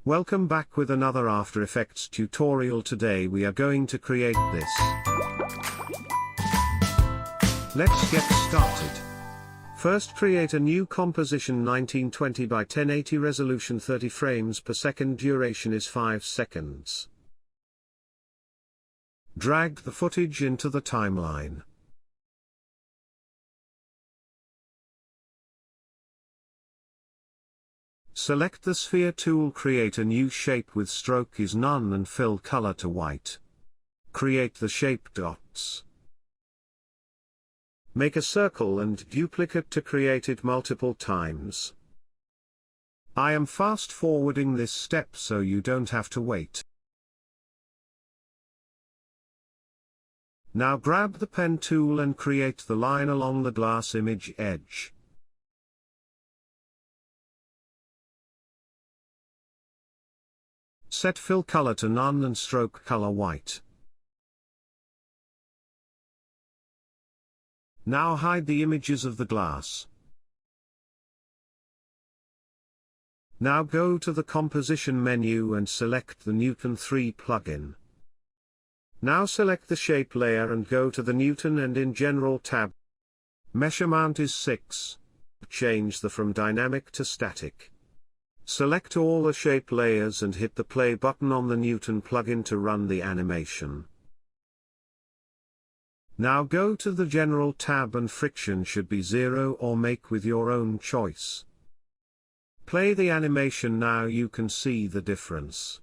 Welcome back with another After Effects tutorial. Today we are going to create this. Let's get started. First, create a new composition. 1920 by 1080 resolution, 30 frames per second, duration is 5 seconds. Drag the footage into the timeline. Select the sphere tool, create a new shape with stroke is none and fill color to white. Create the shape dots. Make a circle and duplicate to create it multiple times. I am fast forwarding this step so you don't have to wait. Now grab the pen tool and create the line along the glass image edge. Set fill color to none and stroke color white. Now hide the images of the glass. Now go to the composition menu and select the Newton 3 plugin. Now select the shape layer and go to the Newton and in General tab. Mesh amount is 6. Change the from dynamic to static. Select all the shape layers and hit the play button on the Newton plugin to run the animation. Now go to the General tab and friction should be 0 or make with your own choice. Play the animation. Now you can see the difference.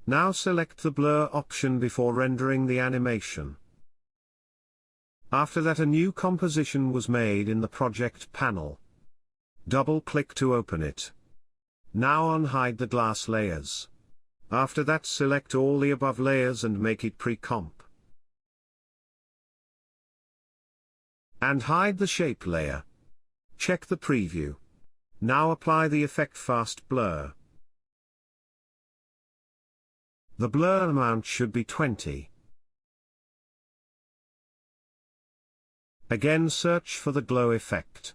Now select the blur option before rendering the animation. After that, a new composition was made in the project panel. Double-click to open it. Now unhide the glass layers. After that, select all the above layers and make it pre-comp. And hide the shape layer. Check the preview. Now apply the effect fast blur. The blur amount should be 20. Again, search for the glow effect.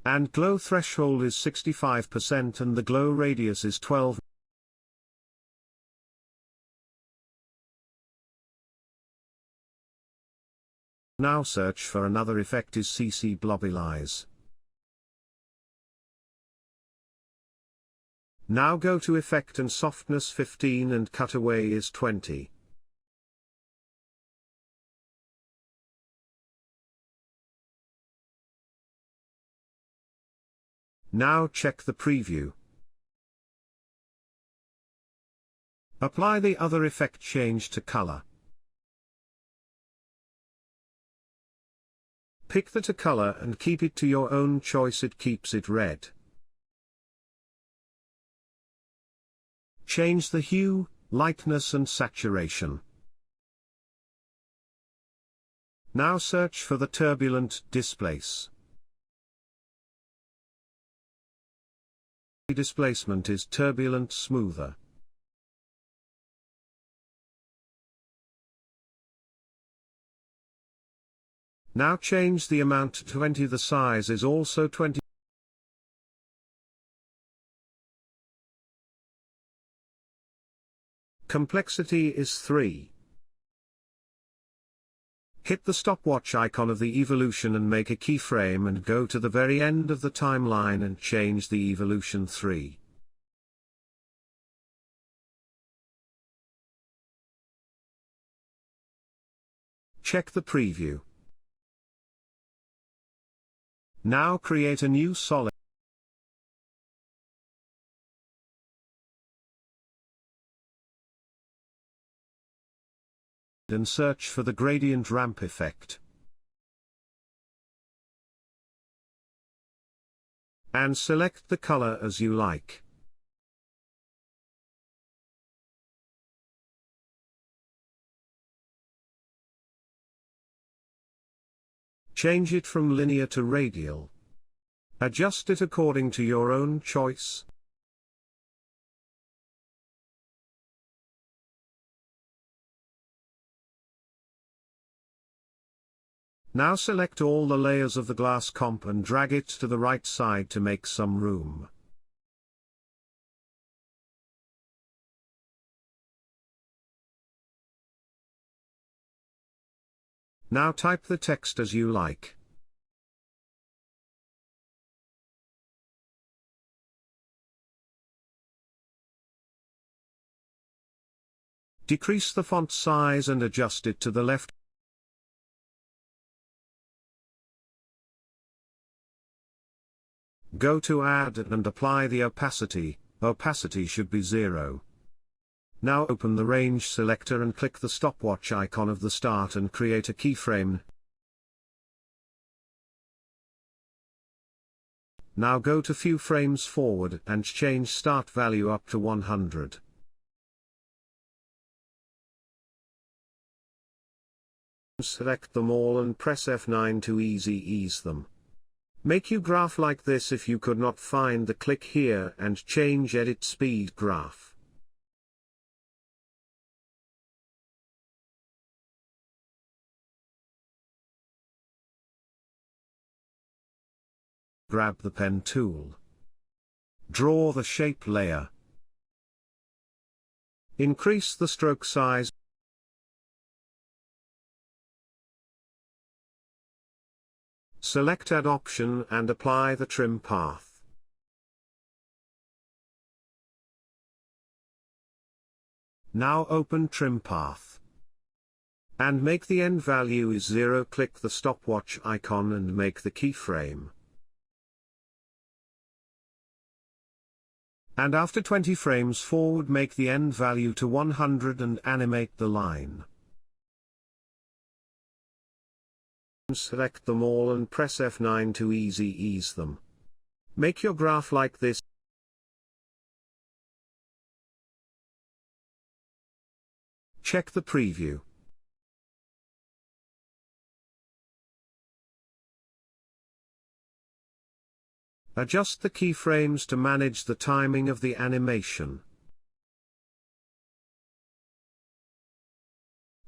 And glow threshold is 65% and the glow radius is 12. Now search for another effect is CC Blobilize. Now go to Effect and Softness 15 and Cutaway is 20. Now check the preview. Apply the other effect, change to color. Pick the to color and keep it to your own choice, it keeps it red. Change the hue, lightness and saturation. Now search for the turbulent displace. Displacement is turbulent smoother. Now change the amount to 20. The size is also 20. Complexity is 3. Hit the stopwatch icon of the evolution and make a keyframe and go to the very end of the timeline and change the evolution 3. Check the preview. Now create a new solid. And search for the gradient ramp effect. And select the color as you like. Change it from linear to radial. Adjust it according to your own choice. Now select all the layers of the glass comp and drag it to the right side to make some room. Now type the text as you like. Decrease the font size and adjust it to the left. Go to Add and apply the opacity. Opacity should be 0. Now open the range selector and click the stopwatch icon of the start and create a keyframe. Now go to few frames forward and change start value up to 100. Select them all and press F9 to ease them. Make your graph like this if you could not find the click here and change edit speed graph. Grab the pen tool. Draw the shape layer. Increase the stroke size. Select Add option and apply the trim path. Now open trim path. And make the end value is 0. Click the stopwatch icon and make the keyframe. And after 20 frames forward make the end value to 100 and animate the line. Select them all and press F9 to ease them. Make your graph like this. Check the preview. Adjust the keyframes to manage the timing of the animation.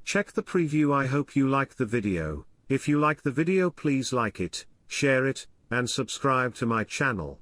Check the preview. I hope you like the video. If you like the video, please like it, share it, and subscribe to my channel.